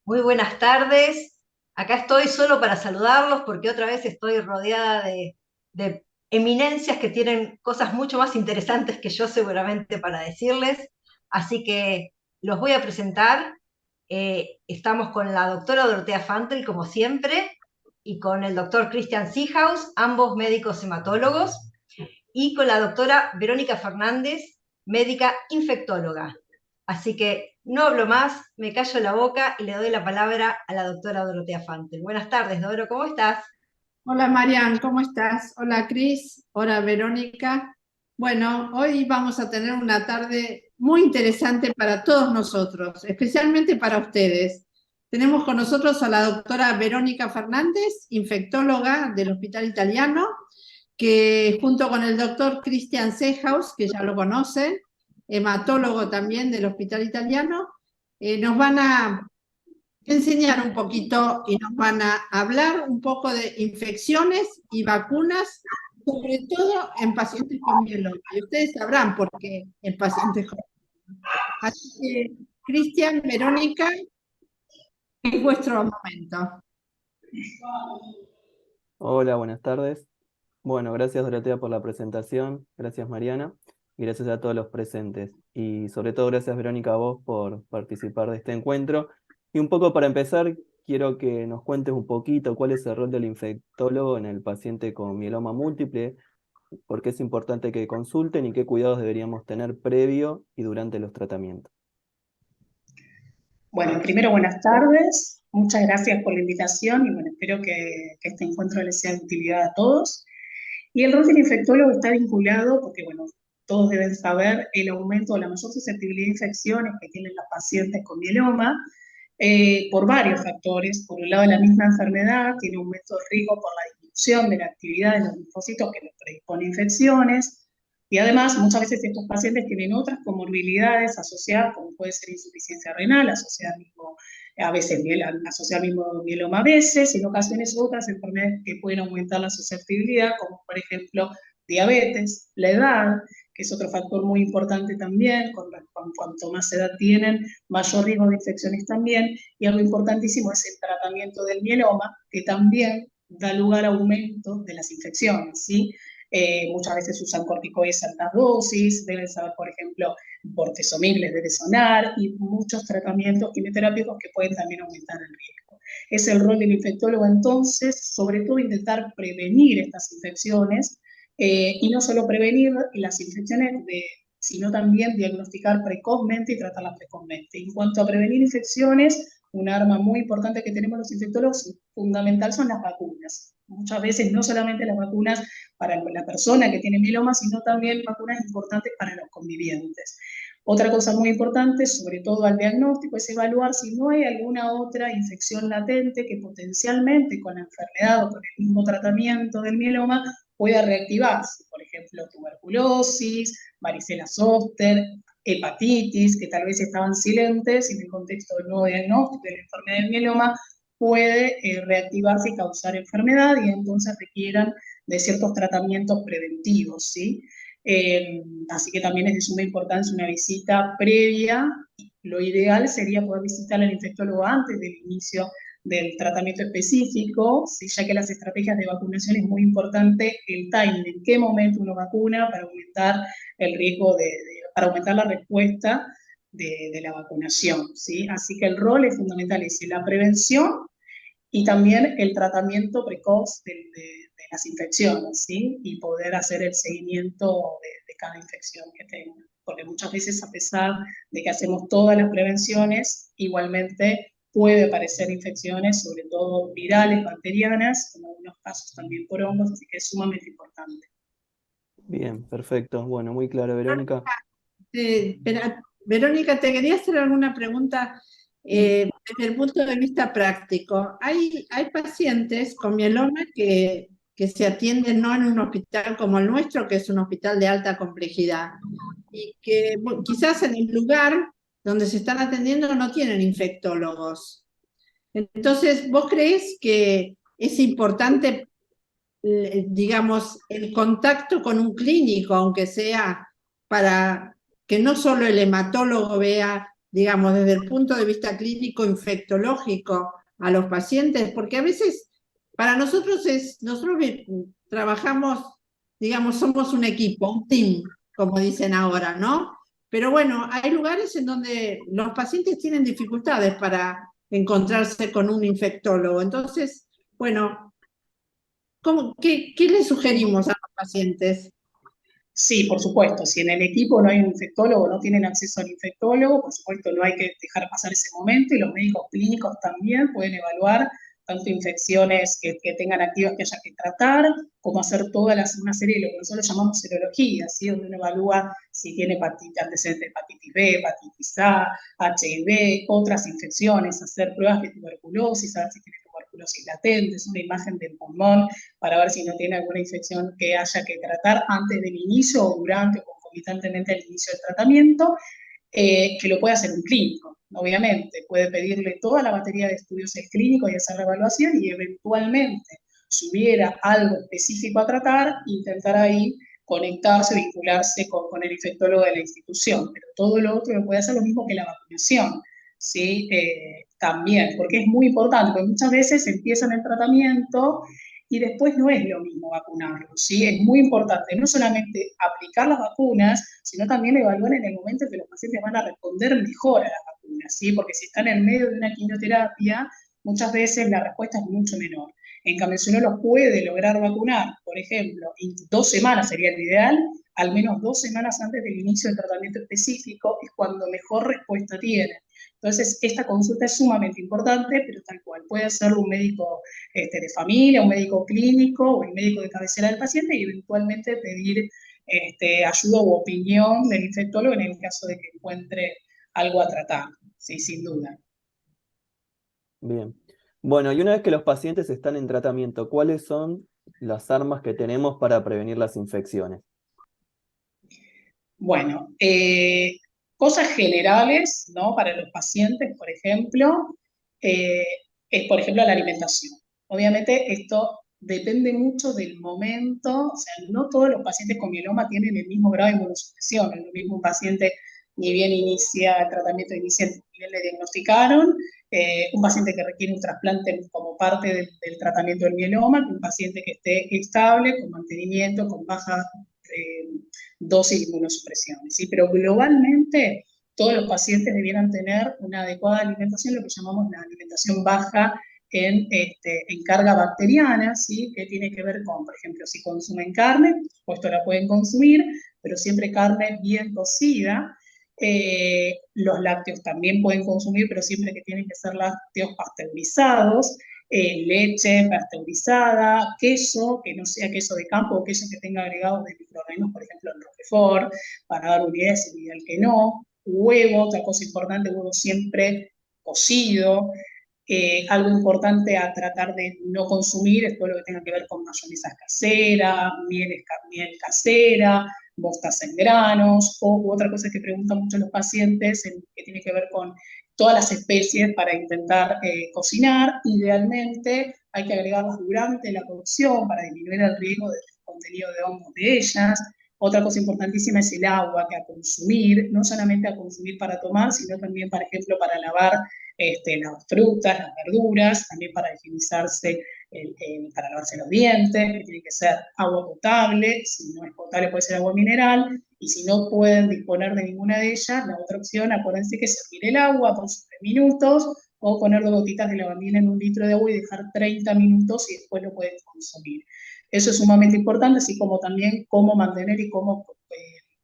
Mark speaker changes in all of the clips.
Speaker 1: Muy buenas tardes. Acá estoy solo para saludarlos porque otra vez estoy rodeada de eminencias que tienen cosas mucho más interesantes que yo seguramente para decirles. Así que los voy a presentar. Estamos con la doctora Dorotea Fantel, como siempre, y con el doctor Christian Seehaus, ambos médicos hematólogos, y con la doctora Verónica Fernández, médica infectóloga. Así que no hablo más, me callo la boca y le doy la palabra a la doctora Dorotea Fantel. Buenas tardes, Doro, ¿cómo estás?
Speaker 2: Hola Marian, ¿cómo estás? Hola Cris, hola Verónica. Bueno, hoy vamos a tener una tarde muy interesante para todos nosotros, especialmente para ustedes. Tenemos con nosotros a la doctora Verónica Fernández, infectóloga del Hospital Italiano, que junto con el doctor Christian Seehaus, que ya lo conocen, hematólogo también del Hospital Italiano, nos van a enseñar un poquito y nos van a hablar un poco de infecciones y vacunas, sobre todo en pacientes con mieloma. Y ustedes sabrán por qué en pacientes con mieloma. Así que, Cristian, Verónica, es vuestro momento.
Speaker 3: Hola, buenas tardes. Bueno, gracias Dorotea por la presentación, gracias Mariana y gracias a todos los presentes. Y sobre todo gracias Verónica a vos por participar de este encuentro. Y un poco para empezar, quiero que nos cuentes un poquito cuál es el rol del infectólogo en el paciente con mieloma múltiple, por qué es importante que consulten y qué cuidados deberíamos tener previo y durante los tratamientos.
Speaker 4: Bueno, primero buenas tardes, muchas gracias por la invitación y bueno, espero que este encuentro les sea de utilidad a todos. Y el rol del infectólogo está vinculado, porque bueno, todos deben saber el aumento de la mayor susceptibilidad a infecciones que tienen los pacientes con mieloma, por varios factores. Por un lado, la misma enfermedad tiene aumento de riesgo por la disminución de la actividad de los linfocitos que les predispone a infecciones. Y además, muchas veces estos pacientes tienen otras comorbilidades asociadas, como puede ser insuficiencia renal, asociada mismo, a veces asociada al mismo mieloma a veces, y en ocasiones otras enfermedades que pueden aumentar la susceptibilidad, como por ejemplo diabetes, la edad, que es otro factor muy importante también, cuanto más edad tienen, mayor riesgo de infecciones también, y algo importantísimo es el tratamiento del mieloma, que también da lugar a aumento de las infecciones, ¿sí? Muchas veces usan corticoides altas dosis, deben saber, por ejemplo, bortezomib les debe sonar, y muchos tratamientos quimioterápicos que pueden también aumentar el riesgo. Es el rol del infectólogo entonces, sobre todo intentar prevenir estas infecciones, y no solo prevenir las infecciones, sino también diagnosticar precozmente y tratarlas precozmente. En cuanto a prevenir infecciones, un arma muy importante que tenemos los infectólogos, fundamental, son las vacunas. Muchas veces no solamente las vacunas para la persona que tiene mieloma, sino también vacunas importantes para los convivientes. Otra cosa muy importante, sobre todo al diagnóstico, es evaluar si no hay alguna otra infección latente que potencialmente con la enfermedad o con el mismo tratamiento del mieloma pueda reactivarse. Por ejemplo, tuberculosis, varicela zóster, hepatitis, que tal vez estaban silentes y en el contexto del nuevo diagnóstico de la enfermedad del mieloma puede reactivarse y causar enfermedad y entonces requieran de ciertos tratamientos preventivos, ¿sí? Así que también es de suma importancia una visita previa. Lo ideal sería poder visitar al infectólogo antes del inicio del tratamiento específico, ¿sí? Ya que las estrategias de vacunación es muy importante el timing, en qué momento uno vacuna para aumentar el riesgo para aumentar la respuesta de la vacunación, ¿sí? Así que el rol es fundamental, es la prevención y también el tratamiento precoz de las infecciones, ¿sí? Y poder hacer el seguimiento de cada infección que tenga. Porque muchas veces, a pesar de que hacemos todas las prevenciones, igualmente puede aparecer infecciones, sobre todo virales, bacterianas, en algunos casos también por hongos, así que es sumamente importante.
Speaker 3: Bien, perfecto. Bueno, muy claro, Verónica.
Speaker 2: Verónica, te quería hacer alguna pregunta desde el punto de vista práctico. Hay pacientes con mieloma que se atienden no en un hospital como el nuestro, que es un hospital de alta complejidad, y que bueno, quizás en el lugar donde se están atendiendo no tienen infectólogos. Entonces, ¿vos crees que es importante, digamos, el contacto con un clínico, aunque sea para que no solo el hematólogo vea digamos, desde el punto de vista clínico infectológico a los pacientes? Porque a veces para nosotros trabajamos, digamos, somos un equipo, un team, como dicen ahora, ¿no? Pero bueno, hay lugares en donde los pacientes tienen dificultades para encontrarse con un infectólogo. Entonces, bueno, ¿qué le sugerimos a los pacientes?
Speaker 4: Sí, por supuesto, si en el equipo no hay un infectólogo, no tienen acceso al infectólogo, por supuesto no hay que dejar pasar ese momento y los médicos clínicos también pueden evaluar tanto infecciones que tengan activas que haya que tratar, como hacer una serie de lo que nosotros llamamos serologías, ¿sí? Donde uno evalúa si tiene antecedentes de hepatitis B, hepatitis A, HIV, otras infecciones, hacer pruebas de tuberculosis, a ver si tiene tuberculosis latente, es una imagen del pulmón, para ver si no tiene alguna infección que haya que tratar antes del inicio o durante o concomitantemente al inicio del tratamiento, que lo puede hacer un clínico, obviamente. Puede pedirle toda la batería de estudios del clínico y hacer la evaluación y eventualmente, si hubiera algo específico a tratar, intentar ahí conectarse, vincularse con el infectólogo de la institución. Pero todo lo otro lo puede hacer lo mismo que la vacunación, ¿sí? También, porque es muy importante, porque muchas veces empiezan el tratamiento y después no es lo mismo vacunarlos, ¿sí? Es muy importante no solamente aplicar las vacunas, sino también evaluar en el momento en que los pacientes van a responder mejor a las vacunas, ¿sí? Porque si están en medio de una quimioterapia, muchas veces la respuesta es mucho menor. En cambio, si uno los puede lograr vacunar, por ejemplo, en 2 semanas sería lo ideal, al menos 2 semanas antes del inicio del tratamiento específico, es cuando mejor respuesta tienen. Entonces, esta consulta es sumamente importante, pero tal cual, puede hacerlo un médico de familia, un médico clínico o el médico de cabecera del paciente y eventualmente pedir ayuda u opinión del infectólogo en el caso de que encuentre algo a tratar, sí, sin duda.
Speaker 3: Bien. Bueno, y una vez que los pacientes están en tratamiento, ¿cuáles son las armas que tenemos para prevenir las infecciones?
Speaker 4: Bueno, cosas generales, ¿no? Para los pacientes, por ejemplo, eh, es, por ejemplo, la alimentación. Obviamente, esto depende mucho del momento, o sea, no todos los pacientes con mieloma tienen el mismo grado de inmunosupresión, es lo mismo un paciente ni bien inicia el tratamiento inicial, ni bien le diagnosticaron, un paciente que requiere un trasplante como parte del tratamiento del mieloma, que un paciente que esté estable, con mantenimiento, con baja dosis de inmunosupresiones, ¿sí? Pero globalmente todos los pacientes debieran tener una adecuada alimentación, lo que llamamos la alimentación baja en carga bacteriana, ¿sí? Que tiene que ver con, por ejemplo, si consumen carne, por supuesto la pueden consumir, pero siempre carne bien cocida. Los lácteos también pueden consumir, pero siempre que tienen que ser lácteos pasteurizados, leche pasteurizada, queso, que no sea queso de campo o queso que tenga agregados de microorganismos, por ejemplo, el Roquefort, para dar una idea, es ideal que no. Huevo, otra cosa importante, huevo siempre cocido. Algo importante a tratar de no consumir es todo lo que tenga que ver con mayonesa casera, miel casera, mostaza en granos, o otra cosa que preguntan mucho los pacientes, que tiene que ver con todas las especies para intentar cocinar. Idealmente hay que agregarlas durante la cocción para disminuir el riesgo del contenido de hongos de ellas. Otra cosa importantísima es el agua que a consumir, no solamente a consumir para tomar, sino también, por ejemplo, para lavar las frutas, las verduras, también para higienizarse, para lavarse los dientes, que tiene que ser agua potable, si no es potable puede ser agua mineral, y si no pueden disponer de ninguna de ellas, la otra opción, acuérdense que es servir el agua por 3 minutos, o poner 2 gotitas de lavandina en 1 litro de agua y dejar 30 minutos y después lo pueden consumir. Eso es sumamente importante, así como también cómo mantener y cómo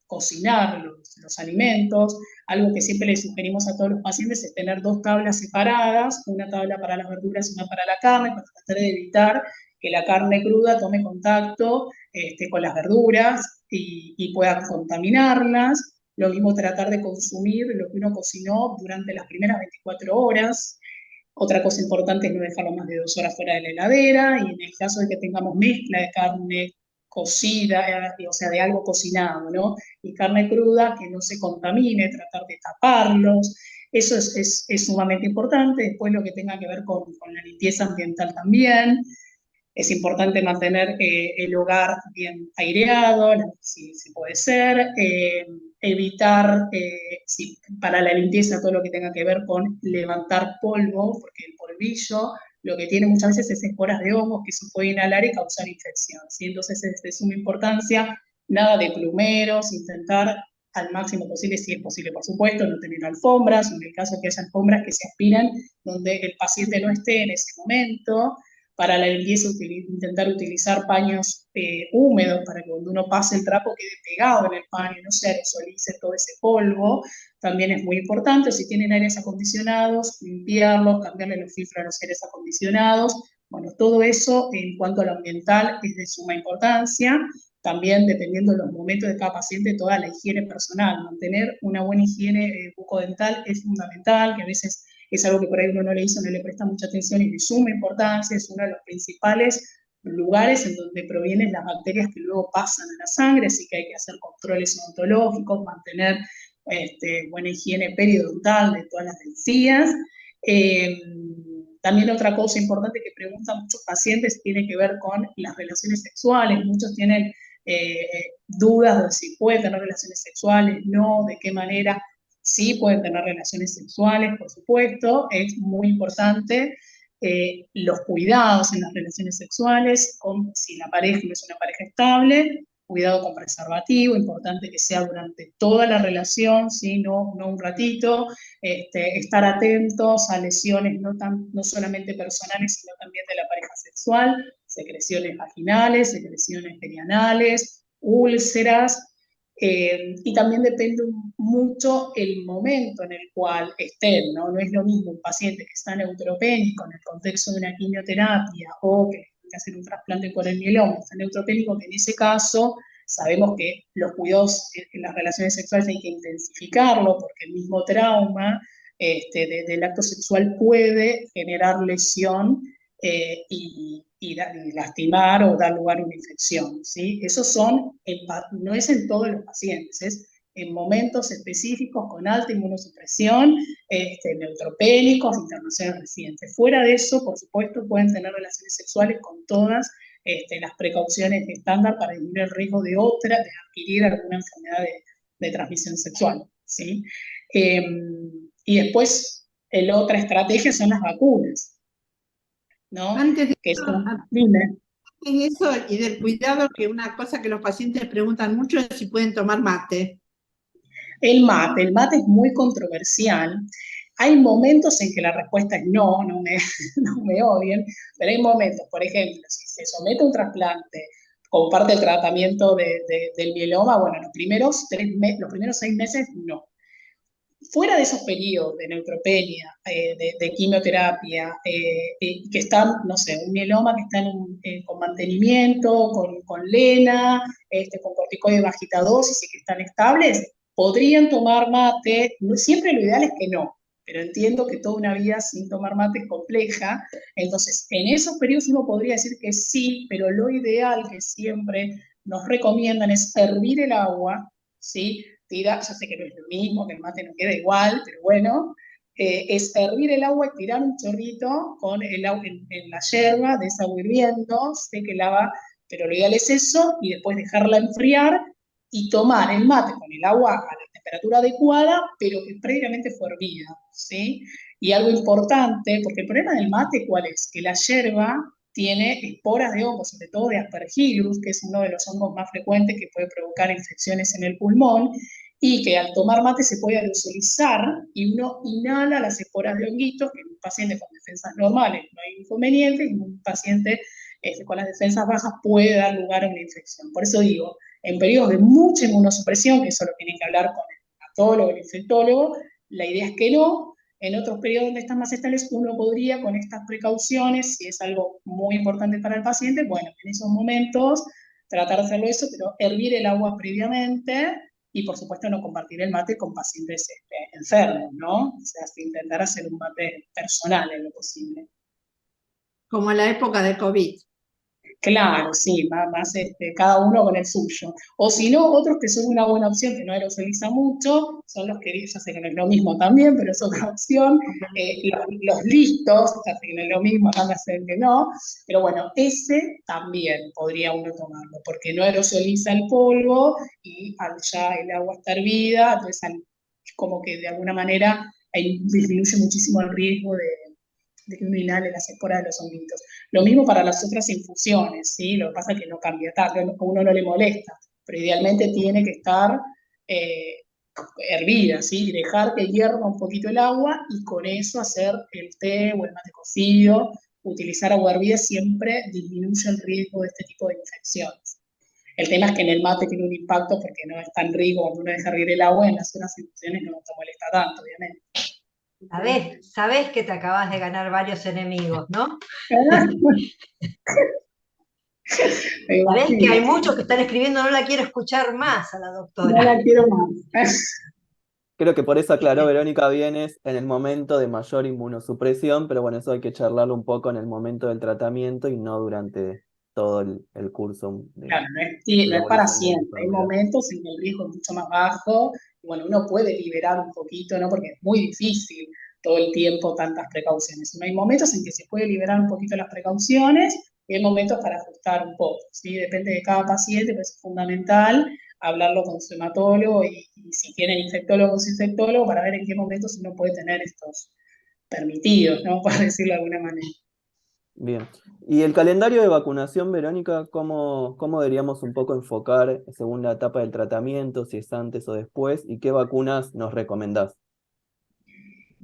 Speaker 4: cocinar los alimentos. Algo que siempre le sugerimos a todos los pacientes es tener 2 tablas separadas, una tabla para las verduras y una para la carne, para tratar de evitar que la carne cruda tome contacto con las verduras y pueda contaminarlas. Lo mismo tratar de consumir lo que uno cocinó durante las primeras 24 horas. Otra cosa importante es no dejarlo más de 2 horas fuera de la heladera, y en el caso de que tengamos mezcla de carne cocida, o sea, de algo cocinado, ¿no? Y carne cruda, que no se contamine, tratar de taparlos. Eso es sumamente importante. Después lo que tenga que ver con la limpieza ambiental también. Es importante mantener el hogar bien aireado, si puede ser, evitar para la limpieza todo lo que tenga que ver con levantar polvo, porque el polvillo lo que tiene muchas veces es esporas de hongos que se puede inhalar y causar infección, ¿sí? Entonces es de suma importancia, nada de plumeros, intentar al máximo posible, si es posible, por supuesto, no tener alfombras, o en el caso que haya alfombras que se aspiran donde el paciente no esté en ese momento. Para la limpieza, intentar utilizar paños húmedos para que cuando uno pase el trapo quede pegado en el paño, no se aerosolice todo ese polvo. También es muy importante, si tienen aires acondicionados, limpiarlos, cambiarle los filtros a los aires acondicionados. Bueno, todo eso en cuanto a lo ambiental es de suma importancia. También, dependiendo de los momentos de cada paciente, toda la higiene personal. Mantener una buena higiene bucodental es fundamental, que a veces es algo que por ahí uno no le hizo, no le presta mucha atención y de suma importancia, es uno de los principales lugares en donde provienen las bacterias que luego pasan a la sangre, así que hay que hacer controles odontológicos, mantener buena higiene periodontal de todas las encías. También otra cosa importante que preguntan muchos pacientes tiene que ver con las relaciones sexuales. Muchos tienen dudas de si pueden tener relaciones sexuales, no, de qué manera. Sí pueden tener relaciones sexuales, por supuesto, es muy importante los cuidados en las relaciones sexuales, si la pareja no es una pareja estable, cuidado con preservativo, importante que sea durante toda la relación, ¿sí? No un ratito, estar atentos a lesiones no solamente personales, sino también de la pareja sexual, secreciones vaginales, secreciones perianales, úlceras. Y también depende mucho el momento en el cual estén, ¿no? No es lo mismo un paciente que está neutropénico en el contexto de una quimioterapia o que tiene que hacer un trasplante por el mieloma, está neutropénico, que en ese caso sabemos que los cuidados en las relaciones sexuales hay que intensificarlo porque el mismo trauma del acto sexual puede generar lesión y lastimar o dar lugar a una infección, ¿sí? Esos no es en todos los pacientes, es en momentos específicos con alta inmunosupresión, neutropénicos, internaciones recientes. Fuera de eso, por supuesto, pueden tener relaciones sexuales con todas las precauciones estándar para disminuir el riesgo de adquirir alguna enfermedad de transmisión sexual, ¿sí? Y después, la otra estrategia son las vacunas, ¿no?
Speaker 2: Antes de
Speaker 4: Que
Speaker 2: eso,
Speaker 4: son, dime.
Speaker 2: en eso y del cuidado, que una cosa que los pacientes preguntan mucho es si pueden tomar mate.
Speaker 4: El mate es muy controversial. Hay momentos en que la respuesta es no me odien, pero hay momentos, por ejemplo, si se somete a un trasplante como parte del tratamiento del mieloma, bueno, los primeros 6 meses no. Fuera de esos periodos de neutropenia, de quimioterapia, que están, no sé, un mieloma que está con mantenimiento, con lena, con corticoides de bajita dosis y que están estables, podrían tomar mate. Siempre lo ideal es que no, pero entiendo que toda una vida sin tomar mate es compleja. Entonces, en esos periodos uno podría decir que sí, pero lo ideal que siempre nos recomiendan es hervir el agua, ¿sí? Ya sé que no es lo mismo, que el mate no queda igual, pero bueno, es hervir el agua y tirar un chorrito con el agua en la yerba de esa agua hirviendo, sé que lava, pero lo ideal es eso, y después dejarla enfriar y tomar el mate con el agua a la temperatura adecuada, pero que previamente fue hervida, ¿sí? Y algo importante, porque el problema del mate, ¿cuál es? Que la yerba tiene esporas de hongos, sobre todo de Aspergillus, que es uno de los hongos más frecuentes que puede provocar infecciones en el pulmón, y que al tomar mate se puede aerosolizar y uno inhala las esporas de honguitos, que en un paciente con defensas normales no hay inconveniente, y en un paciente con las defensas bajas puede dar lugar a una infección. Por eso digo, en periodos de mucha inmunosupresión, que eso lo tienen que hablar con el patólogo, el infectólogo, la idea es que no. En otros periodos donde están más estables, uno podría, con estas precauciones, si es algo muy importante para el paciente, bueno, en esos momentos tratar de hacerlo eso, pero hervir el agua previamente y, por supuesto, no compartir el mate con pacientes enfermos, ¿no? O sea, intentar hacer un mate personal en lo posible.
Speaker 2: Como en la época de COVID.
Speaker 4: Claro, sí, más, cada uno con el suyo. O si no, otros que son una buena opción, que no aerosoliza mucho, son los que, ya sé que no es lo mismo también, pero es otra opción, los listos, ya sé que no es lo mismo, acá me hacen que no, pero bueno, ese también podría uno tomarlo, porque no aerosoliza el polvo y al ya el agua está hervida, entonces como que de alguna manera ahí disminuye muchísimo el riesgo de que uno inhale las esporas de los honguitos. Lo mismo para las otras infusiones, ¿sí? Lo que pasa es que no cambia tanto, a uno no le molesta, pero idealmente tiene que estar eh, hervida, ¿sí? Dejar que hierva un poquito el agua y con eso hacer el té o el mate cocido. Utilizar agua hervida siempre disminuye el riesgo de este tipo de infecciones. El tema es que en el mate tiene un impacto porque no es tan rico cuando uno deja hervir el agua, en las otras infusiones no te molesta tanto, obviamente.
Speaker 1: Sabés que te acabas de ganar varios enemigos, ¿no?
Speaker 4: Me
Speaker 1: Sabés que
Speaker 4: imagino.
Speaker 1: hay muchos que están escribiendo, no la quiero escuchar más a la
Speaker 4: No
Speaker 1: doctora.
Speaker 4: la quiero más.
Speaker 3: Creo que por eso aclaró Verónica Vienes en el momento de mayor inmunosupresión, pero bueno, eso hay que charlarlo un poco en el momento del tratamiento y no durante todo el curso
Speaker 4: Claro,
Speaker 3: de
Speaker 4: no
Speaker 3: la
Speaker 4: es para
Speaker 3: evolución de la
Speaker 4: siempre. Hay
Speaker 3: enfermedad.
Speaker 4: momentos en que el riesgo es mucho más bajo y bueno, uno puede liberar un poquito, ¿no? Porque es muy difícil todo el tiempo tantas precauciones. No hay momentos en que se puede liberar un poquito las precauciones y hay momentos para ajustar un poco, ¿sí? Depende de cada paciente, pero es fundamental hablarlo con su hematólogo y si tienen infectólogo con su infectólogo para ver en qué momentos uno puede tener estos permitidos, ¿no? Por decirlo de alguna manera.
Speaker 3: Bien. ¿Y el calendario de vacunación, Verónica, cómo deberíamos un poco enfocar según la etapa del tratamiento, si es antes o después, y qué vacunas nos recomendás?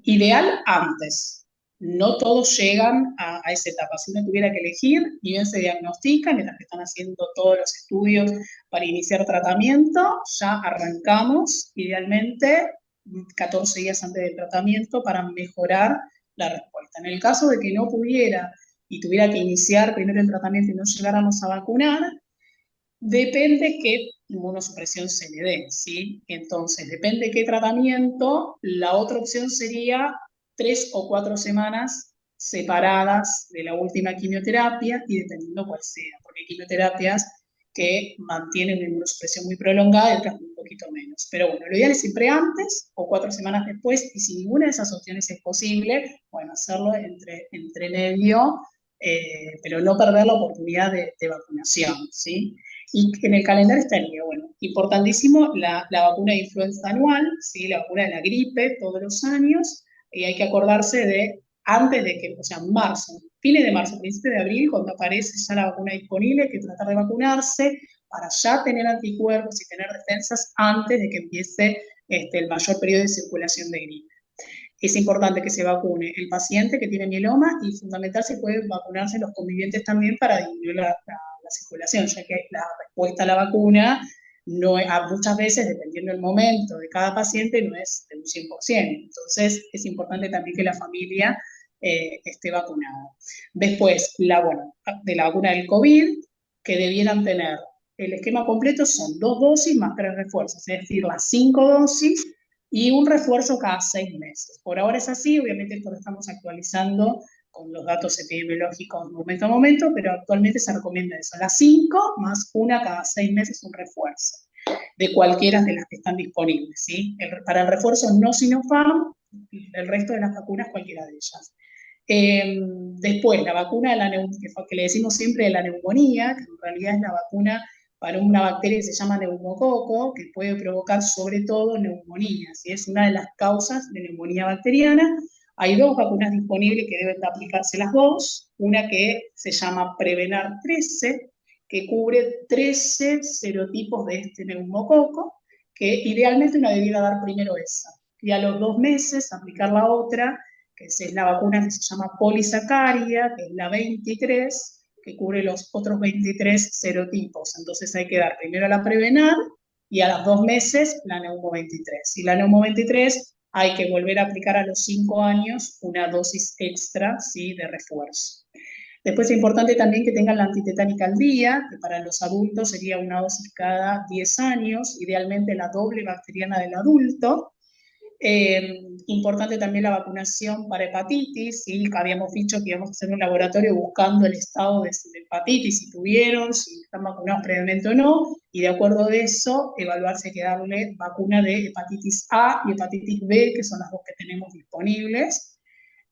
Speaker 4: Ideal antes. No todos llegan a esa etapa. Si uno tuviera que elegir, ni bien se diagnostica, mientras que están haciendo todos los estudios para iniciar tratamiento, ya arrancamos, idealmente, 14 días antes del tratamiento para mejorar la respuesta. En el caso de que no pudiera y tuviera que iniciar primero el tratamiento y no llegáramos a vacunar, depende qué inmunosupresión se le dé, ¿sí? Entonces, depende qué tratamiento, la otra opción sería 3 o 4 semanas separadas de la última quimioterapia y dependiendo cuál sea, porque hay quimioterapias que mantienen una inmunosupresión muy prolongada y otras un poquito menos. Pero bueno, lo ideal es siempre antes o 4 semanas después y si ninguna de esas opciones es posible, bueno, hacerlo entre medio, pero no perder la oportunidad de vacunación, ¿sí? Y en el calendario estaría, bueno, importantísimo la vacuna de influenza anual, ¿sí? La vacuna de la gripe todos los años, y hay que acordarse de antes de que, o sea, marzo, fines de marzo, principios de abril, cuando aparece ya la vacuna disponible, hay que tratar de vacunarse para ya tener anticuerpos y tener defensas antes de que empiece el mayor periodo de circulación de gripe. Es importante que se vacune el paciente que tiene mieloma y fundamental se puede vacunarse los convivientes también para disminuir la circulación, ya que la respuesta a la vacuna no es, muchas veces, dependiendo del momento de cada paciente, no es de un 100%. Entonces, es importante también que la familia esté vacunada. Después, bueno, de la vacuna del COVID, que debieran tener el esquema completo son 2 dosis más 3 refuerzos, es decir, las 5 dosis y un refuerzo cada 6 meses. Por ahora es así, obviamente esto lo estamos actualizando con los datos epidemiológicos momento a momento, pero actualmente se recomienda eso, las 5 más una cada 6 meses un refuerzo, de cualquiera de las que están disponibles, ¿sí? Para el refuerzo no Sinopharm, el resto de las vacunas cualquiera de ellas. Después, la vacuna de que le decimos siempre de la neumonía, que en realidad es la vacuna para una bacteria que se llama neumococo, que puede provocar sobre todo neumonía, ¿sí? Es una de las causas de neumonía bacteriana. Hay 2 vacunas disponibles que deben de aplicarse las 2, una que se llama Prevenar 13, que cubre 13 serotipos de este neumococo, que idealmente uno debiera dar primero esa, y a los 2 meses aplicar la otra, que es la vacuna que se llama polisacaria, que es la 23, que cubre los otros 23 serotipos. Entonces hay que dar primero la Prevenar y a los 2 meses la Neumo 23. Y la Neumo 23 hay que volver a aplicar a los 5 años una dosis extra, ¿sí?, de refuerzo. Después es importante también que tengan la antitetánica al día, que para los adultos sería una dosis cada 10 años, idealmente la doble bacteriana del adulto. Importante también la vacunación para hepatitis, ¿sí? Habíamos dicho que íbamos a hacer un laboratorio buscando el estado de hepatitis, si tuvieron, si están vacunados previamente o no, y de acuerdo a eso, evaluar si hay que darle vacuna de hepatitis A y hepatitis B, que son las dos que tenemos disponibles.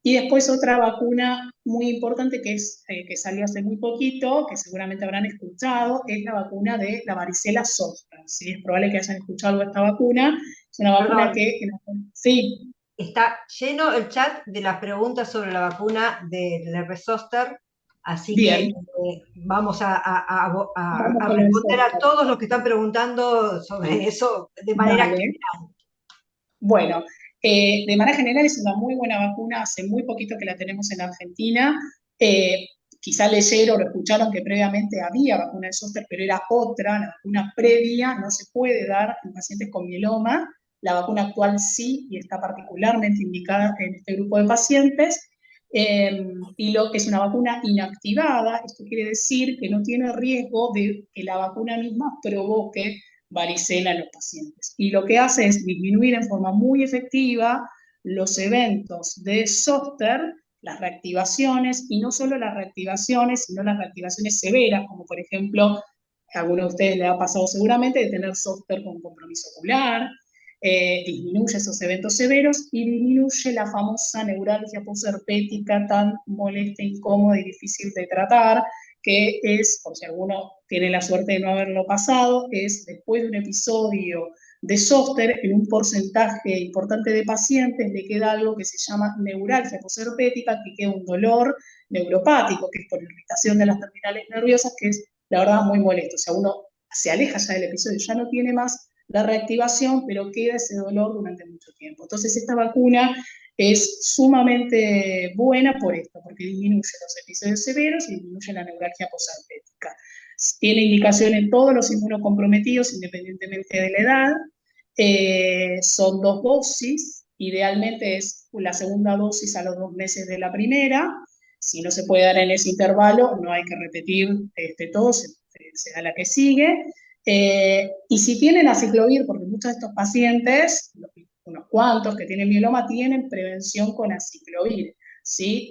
Speaker 4: Y después otra vacuna muy importante que salió hace muy poquito, que seguramente habrán escuchado, es la vacuna de la varicela zoster, ¿sí? Es probable que hayan escuchado esta vacuna. Es una vacuna
Speaker 1: Perdón,
Speaker 4: que... Sí,
Speaker 1: está lleno el chat de las preguntas sobre la vacuna del herpes zóster, así que
Speaker 4: bien,
Speaker 1: vamos
Speaker 4: vamos
Speaker 1: a
Speaker 4: con el
Speaker 1: responder a
Speaker 4: zoster.
Speaker 1: todos los que están preguntando sobre eso de manera
Speaker 4: Dale.
Speaker 1: general.
Speaker 4: Bueno, de manera general es una muy buena vacuna, hace muy poquito que la tenemos en Argentina. Quizá leyeron o lo escucharon que previamente había vacuna de zóster, pero era otra, la vacuna previa no se puede dar en pacientes con mieloma. La vacuna actual sí, y está particularmente indicada en este grupo de pacientes. Y lo que es una vacuna inactivada, esto quiere decir que no tiene riesgo de que la vacuna misma provoque varicela en los pacientes. Y lo que hace es disminuir en forma muy efectiva los eventos de zóster, las reactivaciones, y no solo las reactivaciones, sino las reactivaciones severas, como por ejemplo, a alguno de ustedes le ha pasado seguramente de tener zóster con compromiso ocular, disminuye esos eventos severos y disminuye la famosa neuralgia posherpética tan molesta, incómoda y difícil de tratar, que es, por si alguno tiene la suerte de no haberlo pasado, es después de un episodio de zóster, en un porcentaje importante de pacientes le queda algo que se llama neuralgia posherpética, que queda un dolor neuropático, que es por irritación de las terminales nerviosas, que es la verdad muy molesto. O sea, uno se aleja ya del episodio, ya no tiene más la reactivación, pero queda ese dolor durante mucho tiempo. Entonces, esta vacuna es sumamente buena por esto, porque disminuye los episodios severos y disminuye la neuralgia posherpética. Tiene indicación en todos los inmunocomprometidos, independientemente de la edad. Son 2 dosis, idealmente es la segunda dosis a los 2 meses de la primera. Si no se puede dar en ese intervalo, no hay que repetir todo, se da la que sigue. Y si tienen aciclovir, porque muchos de estos pacientes, unos cuantos que tienen mieloma, tienen prevención con aciclovir, ¿sí?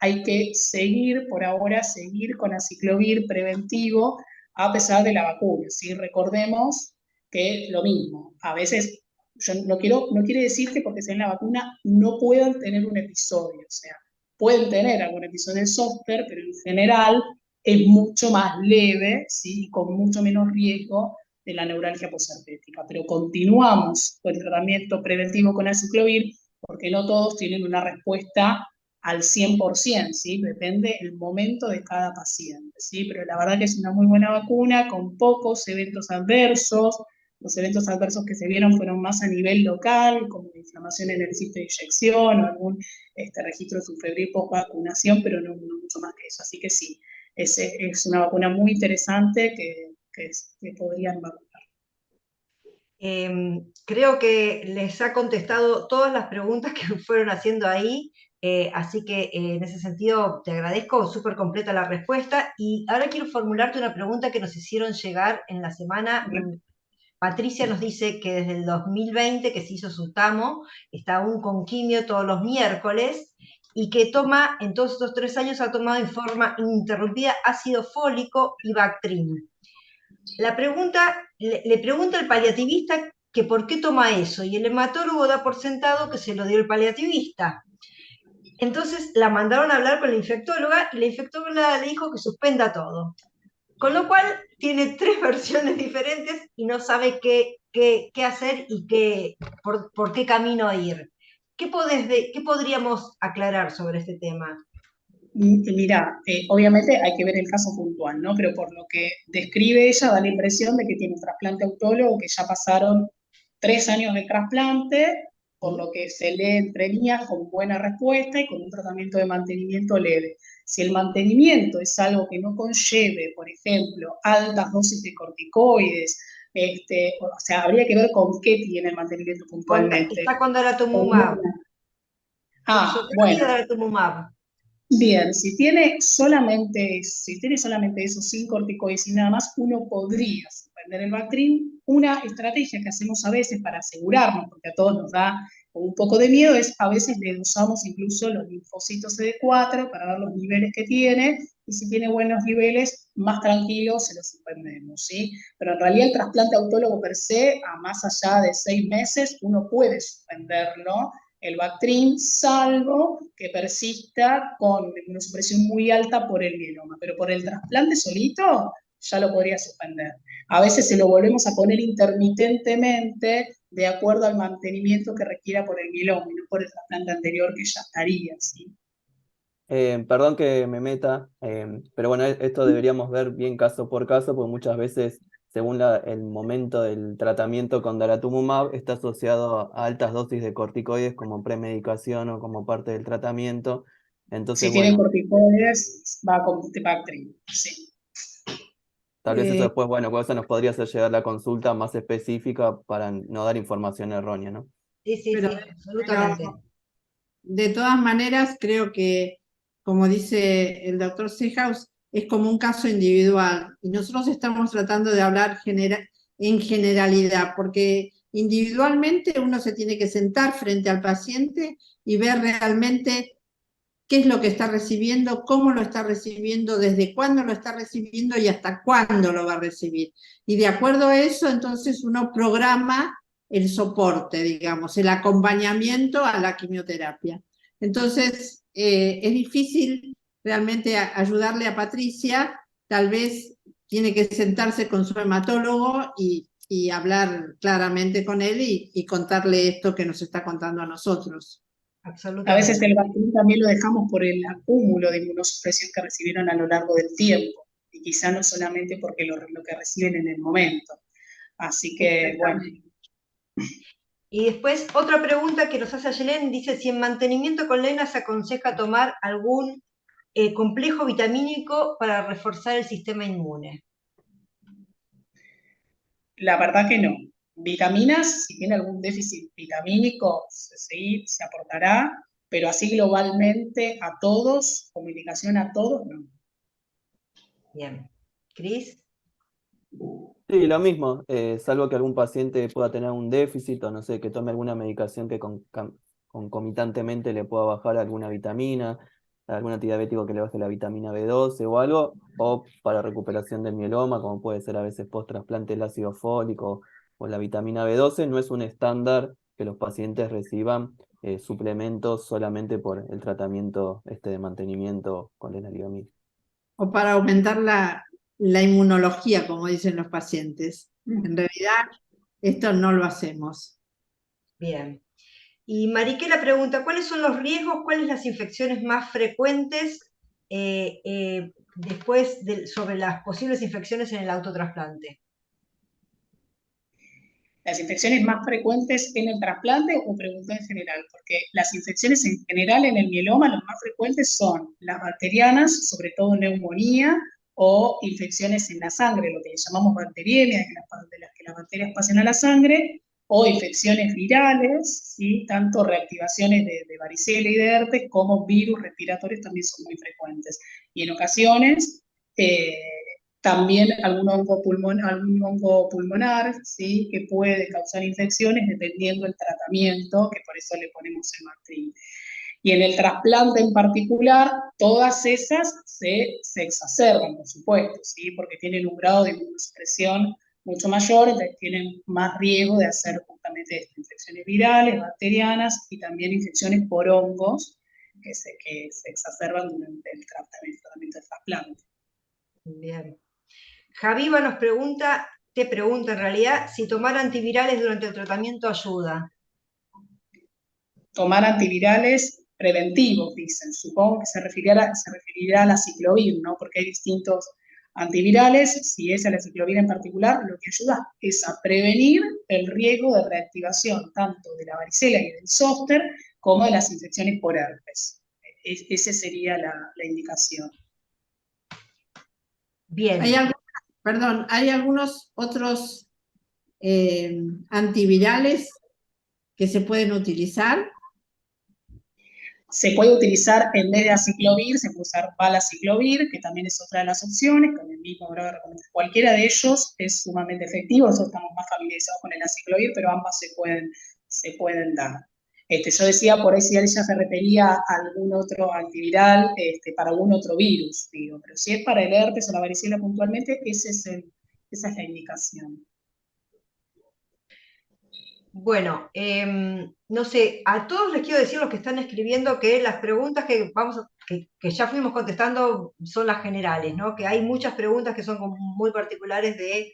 Speaker 4: Hay que seguir, por ahora, seguir con aciclovir preventivo a pesar de la vacuna, ¿sí? Recordemos que lo mismo, a veces, yo no quiere decir que porque se den la vacuna no puedan tener un episodio, o sea, pueden tener algún episodio de zóster, pero en general es mucho más leve, ¿sí? Con mucho menos riesgo de la neuralgia posherpética. Pero continuamos con el tratamiento preventivo con aciclovir porque no todos tienen una respuesta al 100%, ¿sí? Depende el momento de cada paciente, ¿sí? Pero la verdad que es una muy buena vacuna con pocos eventos adversos. Los eventos adversos que se vieron fueron más a nivel local, como inflamación en el sitio de inyección o algún registro subfebril post-vacunación, pero no mucho más que eso. Así que sí, es una vacuna muy interesante que podrían vacunar.
Speaker 1: Creo que les ha contestado todas las preguntas que fueron haciendo ahí, así que en ese sentido te agradezco, súper completa la respuesta. Y ahora quiero formularte una pregunta que nos hicieron llegar en la semana. Patricia nos dice que desde el 2020 que se hizo su tamo, está aún con quimio todos los miércoles y que toma, en todos estos 3 años ha tomado en forma ininterrumpida ácido fólico y Bactrim. Le pregunta el paliativista que por qué toma eso, y el hematólogo da por sentado que se lo dio el paliativista. Entonces la mandaron a hablar con la infectóloga y la infectóloga le dijo que suspenda todo. Con lo cual tiene 3 versiones diferentes y no sabe qué hacer y por qué camino ir. ¿Qué podríamos aclarar sobre este tema?
Speaker 4: Mira, obviamente hay que ver el caso puntual, ¿no? Pero por lo que describe ella, da la impresión de que tiene un trasplante autólogo, que ya pasaron 3 años de trasplante, por
Speaker 1: ¿Sí?
Speaker 4: lo que se lee entre líneas con buena respuesta y con un tratamiento de mantenimiento leve. Si el mantenimiento es algo que no conlleve, por ejemplo, altas dosis de corticoides, o sea, habría que ver con qué tiene el mantenimiento puntualmente.
Speaker 1: Está con daratumumab, Fluxotina y
Speaker 4: Bueno,
Speaker 1: daratumumab.
Speaker 4: bien, si tiene solamente eso, sin corticoides y nada más, uno podría suspender el Bactrim. Una estrategia que hacemos a veces para asegurarnos, porque a todos nos da con un poco de miedo es, a veces le usamos incluso los linfocitos CD4 para ver los niveles que tiene, y si tiene buenos niveles, más tranquilos se los suspendemos, ¿sí? Pero en realidad el trasplante autólogo per se, a más allá de 6 meses, uno puede suspenderlo, el Bactrim, salvo que persista con una supresión muy alta por el mieloma, pero por el trasplante solito ya lo podría suspender. A veces se lo volvemos a poner intermitentemente de acuerdo al mantenimiento que requiera por el mieloma y no por el trasplante anterior que ya estaría, ¿sí?
Speaker 3: Perdón que me meta, pero bueno, esto deberíamos ver bien caso por caso, porque muchas veces, según el momento del tratamiento con daratumumab, está asociado a altas dosis de corticoides como premedicación o como parte del tratamiento. Entonces,
Speaker 4: Si tiene
Speaker 3: bueno,
Speaker 4: corticoides, va con Bactrim, sí.
Speaker 3: tal vez eso después, bueno, con eso nos podría hacer llegar la consulta más específica para no dar información errónea, ¿no?
Speaker 1: Sí, sí,
Speaker 2: Pero,
Speaker 1: sí,
Speaker 2: pero
Speaker 1: absolutamente.
Speaker 2: de todas maneras, creo que, como dice el doctor Seehaus, es como un caso individual. Y nosotros estamos tratando de hablar en generalidad, porque individualmente uno se tiene que sentar frente al paciente y ver realmente qué es lo que está recibiendo, cómo lo está recibiendo, desde cuándo lo está recibiendo y hasta cuándo lo va a recibir. Y de acuerdo a eso, entonces uno programa el soporte, digamos, el acompañamiento a la quimioterapia. Entonces, es difícil realmente ayudarle a Patricia, tal vez tiene que sentarse con su hematólogo y hablar claramente con él y contarle esto que nos está contando a nosotros.
Speaker 4: A veces
Speaker 1: Absolutamente.
Speaker 4: el Bactrim también lo dejamos por el acúmulo de inmunosupresión que recibieron a lo largo del tiempo, y quizá no solamente porque lo que reciben en el momento. Así que, bueno,
Speaker 1: Y después, otra pregunta que nos hace Ayelen, dice si en mantenimiento con Lena se aconseja tomar algún complejo vitamínico para reforzar el sistema inmune.
Speaker 4: la verdad que no. Vitaminas, si tiene algún déficit vitamínico, sí, se aportará, pero así globalmente a todos, como indicación a todos, no.
Speaker 1: Bien. Cris.
Speaker 3: Sí, lo mismo, salvo que algún paciente pueda tener un déficit o no sé, que tome alguna medicación que concomitantemente le pueda bajar alguna vitamina, algún antidiabético que le baje la vitamina B12 o algo, o para recuperación del mieloma, como puede ser a veces post-trasplante el ácido fólico o la vitamina B12, no es un estándar que los pacientes reciban suplementos solamente por el tratamiento de mantenimiento con lenalidomida.
Speaker 2: O para aumentar la inmunología, como dicen los pacientes. En realidad, esto no lo hacemos.
Speaker 1: Bien. Y Mariquela pregunta, ¿cuáles son los riesgos, cuáles las infecciones más frecuentes sobre las posibles infecciones en el autotrasplante?
Speaker 4: Las infecciones más frecuentes en el trasplante o pregunta en general, porque las infecciones en general en el mieloma, las más frecuentes son las bacterianas, sobre todo neumonía o infecciones en la sangre, lo que le llamamos bacteriemias, de las que las bacterias pasan a la sangre, o infecciones virales, ¿sí? Tanto reactivaciones de varicela y de herpes como virus respiratorios también son muy frecuentes. Y en ocasiones, también algún hongo pulmonar, ¿sí? Que puede causar infecciones dependiendo del tratamiento, que por eso le ponemos el Bactrim. Y en el trasplante en particular, todas esas se exacerban, por supuesto, ¿sí? Porque tienen un grado de inmunosupresión mucho mayor, entonces tienen más riesgo de hacer justamente infecciones virales, bacterianas y también infecciones por hongos que se exacerban durante el tratamiento de trasplante.
Speaker 1: Bien. Javiva nos pregunta, te pregunta en realidad, si tomar antivirales durante el tratamiento ayuda.
Speaker 4: Tomar antivirales preventivos, dicen. Supongo que se referirá a la ciclovir, ¿no? Porque hay distintos antivirales. Si es la ciclovir en particular, lo que ayuda es a prevenir el riesgo de reactivación tanto de la varicela y del zóster como de las infecciones por herpes. Esa sería la indicación.
Speaker 1: Bien.
Speaker 2: Hay algunos otros antivirales que se pueden utilizar.
Speaker 4: Se puede utilizar en vez de aciclovir, se puede usar valaciclovir, que también es otra de las opciones, con el mismo grado de recomendación. Cualquiera de ellos es sumamente efectivo, nosotros estamos más familiarizados con el aciclovir, pero ambas se pueden dar. Yo decía por ahí si ella se refería a algún otro antiviral para algún otro virus, digo, pero si es para el herpes o la varicela puntualmente, esa es la indicación.
Speaker 1: Bueno, no sé, a todos les quiero decir los que están escribiendo que las preguntas que ya fuimos contestando son las generales, ¿no? Que hay muchas preguntas que son como muy particulares de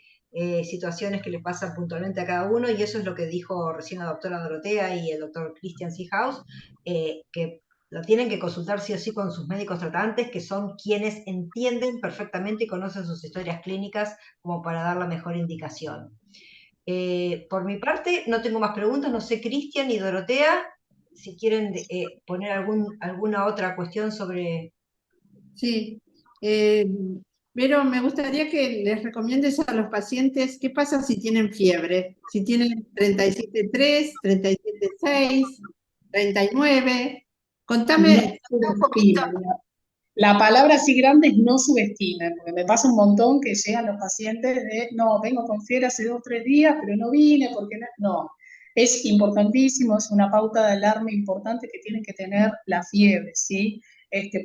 Speaker 1: situaciones que le pasan puntualmente a cada uno, y eso es lo que dijo recién la doctora Dorotea y el doctor Christian Seehaus, que lo tienen que consultar sí o sí con sus médicos tratantes, que son quienes entienden perfectamente y conocen sus historias clínicas como para dar la mejor indicación. Por mi parte, no tengo más preguntas, no sé, Cristian y Dorotea, si quieren poner alguna otra cuestión sobre...
Speaker 2: Sí. Pero me gustaría que les recomiendes a los pacientes qué pasa si tienen fiebre, si tienen 37,3, 37,6, 39. Contame
Speaker 4: No
Speaker 2: un poquito.
Speaker 4: subestimen. La palabra así grande es no subestimen, porque me pasa un montón que llegan los pacientes de, no, vengo con fiebre hace 2 o 3 días, pero no vine porque no. No, es importantísimo, es una pauta de alarma importante que tienen que tener la fiebre, ¿sí?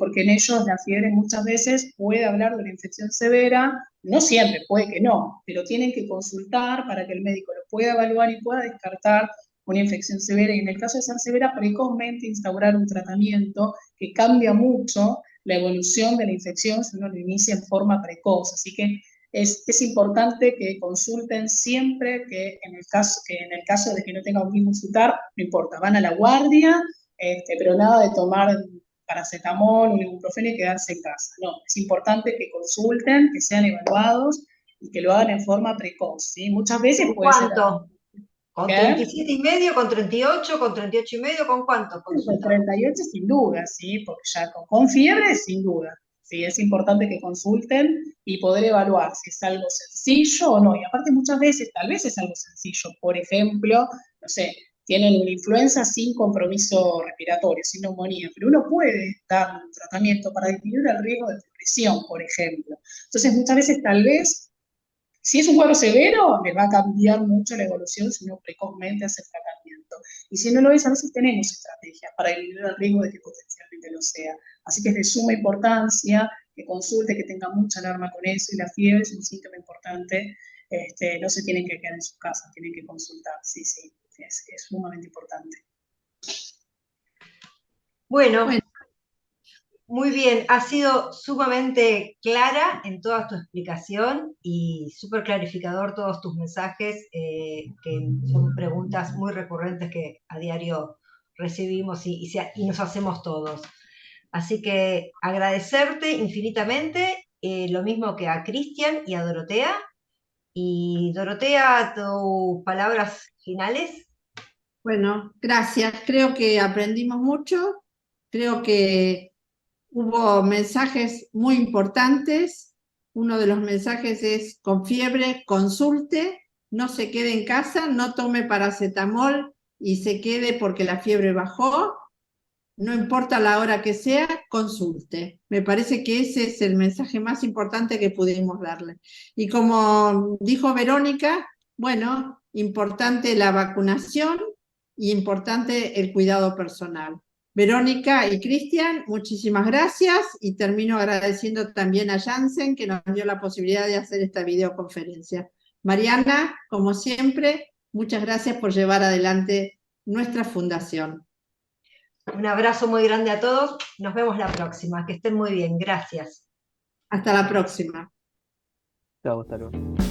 Speaker 4: Porque en ellos la fiebre muchas veces puede hablar de una infección severa, no siempre, puede que no, pero tienen que consultar para que el médico lo pueda evaluar y pueda descartar una infección severa, y en el caso de ser severa, precozmente instaurar un tratamiento que cambia mucho la evolución de la infección si uno lo inicia en forma precoz. Así que es importante que consulten siempre, que en el caso de que no tengan que consultar, no importa, van a la guardia, pero nada de tomar paracetamol o ibuprofeno y quedarse en casa. No, es importante que consulten, que sean evaluados y que lo hagan en forma precoz, ¿sí? Muchas veces
Speaker 1: ¿Con
Speaker 4: puede ser...
Speaker 1: cuánto? ¿Con
Speaker 4: ¿Qué?
Speaker 1: 37,5, con 38, con 38,5, con cuánto
Speaker 4: Con
Speaker 1: consultamos?
Speaker 4: 38 sin duda, ¿sí? Porque ya con fiebre sin duda. Sí, es importante que consulten y poder evaluar si es algo sencillo o no. Y aparte muchas veces, tal vez es algo sencillo. Por ejemplo, no sé, tienen una influenza sin compromiso respiratorio, sin neumonía, pero uno puede dar un tratamiento para disminuir el riesgo de progresión, por ejemplo. Entonces muchas veces tal vez, si es un cuadro severo, les va a cambiar mucho la evolución si uno precozmente hace el tratamiento. Y si no lo es, a veces tenemos estrategias para disminuir el riesgo de que potencialmente lo sea. Así que es de suma importancia que consulte, que tenga mucha alarma con eso, y la fiebre es un síntoma importante. No se tienen que quedar en su casa, tienen que consultar. Sí, sí, es sumamente importante.
Speaker 1: Bueno,
Speaker 2: Bueno,
Speaker 1: muy bien, ha sido sumamente clara en toda tu explicación y súper clarificador todos tus mensajes, que son preguntas muy recurrentes que a diario recibimos y nos hacemos todos. Así que agradecerte infinitamente, lo mismo que a Cristian y a Dorotea. Y Dorotea, tus palabras finales.
Speaker 2: bueno, gracias. Creo que aprendimos mucho. Creo que hubo mensajes muy importantes. Uno de los mensajes es: con fiebre, consulte, no se quede en casa, no tome paracetamol y se quede porque la fiebre bajó. No importa la hora que sea, consulte. Me parece que ese es el mensaje más importante que pudimos darle. Y como dijo Verónica, bueno, importante la vacunación y importante el cuidado personal. Verónica y Cristian, muchísimas gracias, y termino agradeciendo también a Janssen, que nos dio la posibilidad de hacer esta videoconferencia. Mariana, como siempre, muchas gracias por llevar adelante nuestra fundación.
Speaker 1: Un abrazo muy grande a todos. Nos vemos la próxima. Que estén muy bien. Gracias.
Speaker 2: Hasta la próxima.
Speaker 3: Chao, hasta luego.